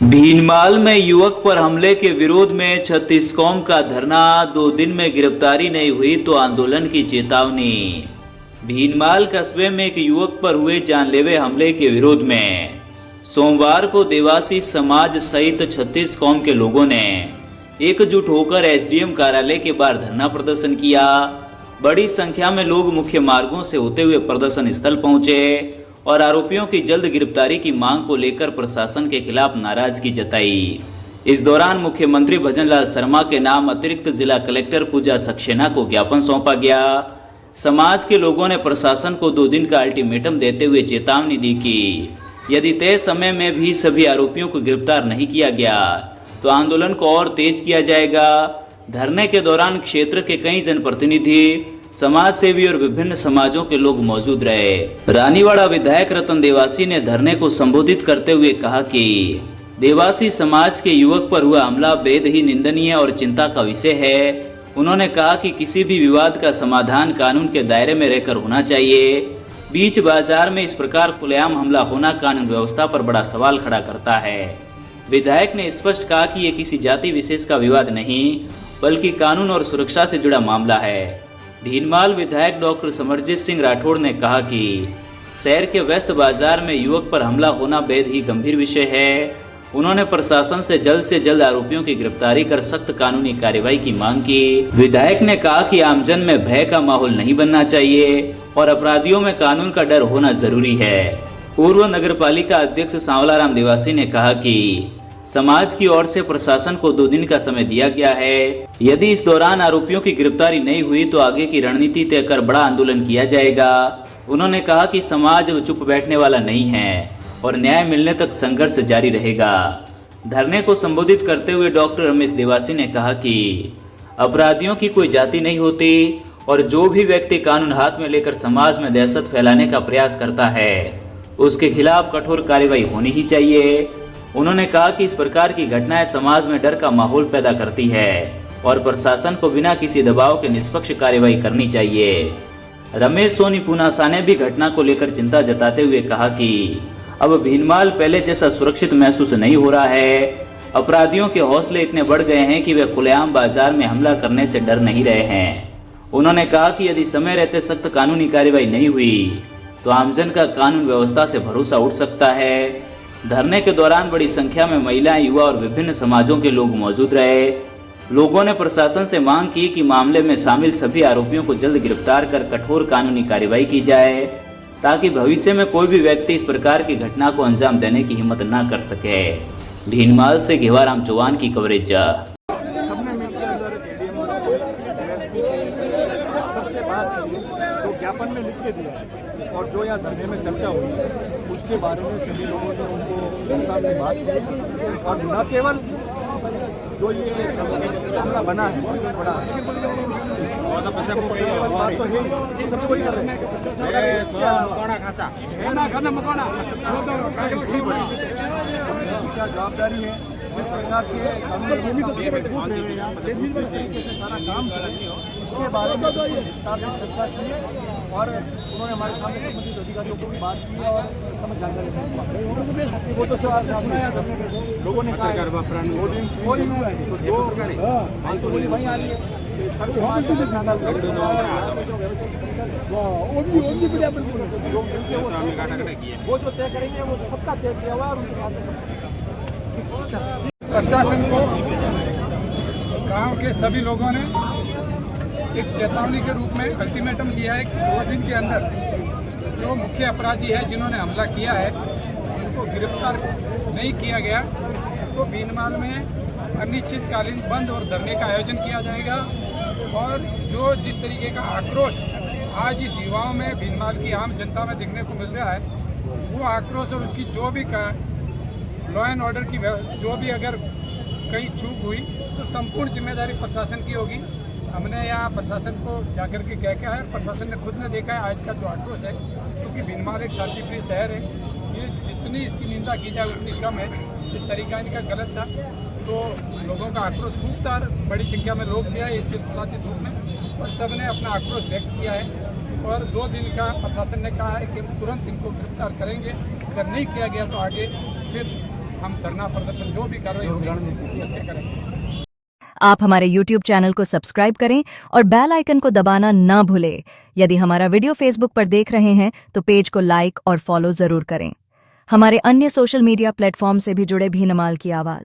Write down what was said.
भीनमाल में युवक पर हमले के विरोध में छत्तीसगढ़ का धरना, 2 दिन में गिरफ्तारी नहीं हुई तो आंदोलन की चेतावनी। भीनमाल कस्बे में एक युवक पर हुए जानलेवा हमले के विरोध में सोमवार को देवासी समाज सहित छत्तीसगढ़ के लोगों ने एकजुट होकर एसडीएम कार्यालय के बाहर धरना प्रदर्शन किया। बड़ी संख्या में लोग मुख्य मार्गों से होते हुए प्रदर्शन स्थल पहुंचे और आरोपियों की जल्द गिरफ्तारी की मांग को लेकर प्रशासन के खिलाफ नाराजगी जताई। इस दौरान मुख्यमंत्री भजनलाल शर्मा के नाम अतिरिक्त जिला कलेक्टर पूजा सक्सेना को ज्ञापन सौंपा गया। समाज के लोगों ने प्रशासन को 2 दिन का अल्टीमेटम देते हुए चेतावनी दी कि यदि तय समय में भी सभी आरोपियों को गिरफ्तार नहीं किया गया तो आंदोलन को और तेज किया जाएगा। धरने के दौरान क्षेत्र के कई जनप्रतिनिधि, समाज सेवी और विभिन्न समाजों के लोग मौजूद रहे। रानीवाड़ा विधायक रतन देवासी ने धरने को संबोधित करते हुए कहा कि देवासी समाज के युवक पर हुआ हमला बेहद ही निंदनीय और चिंता का विषय है। उन्होंने कहा कि किसी भी विवाद का समाधान कानून के दायरे में रहकर होना चाहिए। बीच बाजार में इस प्रकार खुलेआम हमला होना कानून व्यवस्था पर बड़ा सवाल खड़ा करता है। विधायक ने स्पष्ट कहा कि ये किसी जाति विशेष का विवाद नहीं बल्कि कानून और सुरक्षा से जुड़ा मामला है। भीनमाल विधायक डॉक्टर समरजीत सिंह राठौड़ ने कहा कि शहर के व्यस्त बाजार में युवक पर हमला होना बेहद ही गंभीर विषय है। उन्होंने प्रशासन से जल्द आरोपियों की गिरफ्तारी कर सख्त कानूनी कार्रवाई की मांग की। विधायक ने कहा कि आमजन में भय का माहौल नहीं बनना चाहिए और अपराधियों में कानून का डर होना जरूरी है। पूर्व नगरपालिका अध्यक्ष सांवलाराम देवासी ने कहा कि समाज की ओर से प्रशासन को 2 दिन का समय दिया गया है। यदि इस दौरान आरोपियों की गिरफ्तारी नहीं हुई तो आगे की रणनीति तय कर बड़ा आंदोलन किया जाएगा। उन्होंने कहा कि समाज चुप बैठने वाला नहीं है और न्याय मिलने तक संघर्ष जारी रहेगा। धरने को संबोधित करते हुए डॉक्टर रमेश देवासी ने कहा कि अपराधियों की कोई जाति नहीं होती और जो भी व्यक्ति कानून हाथ में लेकर समाज में दहशत फैलाने का प्रयास करता है उसके खिलाफ कठोर कार्रवाई होनी ही चाहिए। उन्होंने कहा कि इस प्रकार की घटनाएं समाज में डर का माहौल पैदा करती है और प्रशासन को बिना किसी दबाव के निष्पक्ष कार्रवाई करनी चाहिए। रमेश सोनी पुनासा ने भी घटना को लेकर चिंता जताते हुए कहा कि अब भीनमाल पहले जैसा सुरक्षित महसूस नहीं हो रहा है। अपराधियों के हौसले इतने बढ़ गए हैं कि वे खुलेआम बाजार में हमला करने से डर नहीं रहे हैं। उन्होंने कहा कि यदि समय रहते सख्त कानूनी कार्रवाई नहीं हुई तो आमजन का कानून व्यवस्था से भरोसा उठ सकता है। धरने के दौरान बड़ी संख्या में महिलाएं, युवा और विभिन्न समाजों के लोग मौजूद रहे। लोगों ने प्रशासन से मांग की कि मामले में शामिल सभी आरोपियों को जल्द गिरफ्तार कर कठोर कानूनी कार्रवाई की जाए ताकि भविष्य में कोई भी व्यक्ति इस प्रकार की घटना को अंजाम देने की हिम्मत न कर सके। भीनमाल से घेवाराम चौहान की कवरेज। सबने मिलकर सबसे बात की, जो ज्ञापन में लिख के दिया और जो यहाँ धरने में चर्चा हुई उसके बारे में सभी लोगों ने उनको विस्तार से बात की और न केवल जो ये मामला बना है बड़ा बात तो है, सब कोई कर रहे हैं जवाबदारी है। जिस प्रकार से जिस तरीके से सारा काम चलेगा इसके बारे में विस्तार से चर्चा की और उन्होंने हमारे सामने संबंधित अधिकारियों को भी बात की और समझ जानकारी दी। वो तो जो लोगों ने कहा वहीं आ रही है वो जो तय करेंगे वो सबका तय किया हुआ और उनके साथ में सब प्रशासन को गांव के सभी लोगों ने एक चेतावनी के रूप में अल्टीमेटम दिया है कि 2 दिन के अंदर जो मुख्य अपराधी है जिन्होंने हमला किया है उनको गिरफ्तार नहीं किया गया तो भीनमाल में अनिश्चितकालीन बंद और धरने का आयोजन किया जाएगा। और जो जिस तरीके का आक्रोश आज इस युवाओं में भीनमाल की आम जनता में देखने को मिल रहा है वो आक्रोश और उसकी जो भी लॉ एंड ऑर्डर की जो भी अगर कहीं चूक हुई तो संपूर्ण जिम्मेदारी प्रशासन की होगी। हमने यहाँ प्रशासन को जाकर के कह के आए, प्रशासन ने खुद ने देखा है आज का जो आक्रोश है, क्योंकि भीनमाल एक शांतिप्रिय शहर है। ये जितनी इसकी निंदा की जाए उतनी कम है। ये तरीका इनका गलत था तो लोगों का आक्रोश खूब था, बड़ी संख्या में लोग भी आए एक चिलचिलाती धूप में और सब ने अपना आक्रोश व्यक्त किया है। और 2 दिन का प्रशासन ने कहा है कि हम तुरंत इनको गिरफ्तार करेंगे। अगर नहीं किया गया तो आगे फिर हम धरना प्रदर्शन जो भी कार्रवाई होगी करेंगे। आप हमारे YouTube चैनल को सब्सक्राइब करें और बेल आइकन को दबाना ना भूलें। यदि हमारा वीडियो Facebook पर देख रहे हैं तो पेज को लाइक और फॉलो जरूर करें। हमारे अन्य सोशल मीडिया प्लेटफॉर्म से भी जुड़े भीनमाल की आवाज।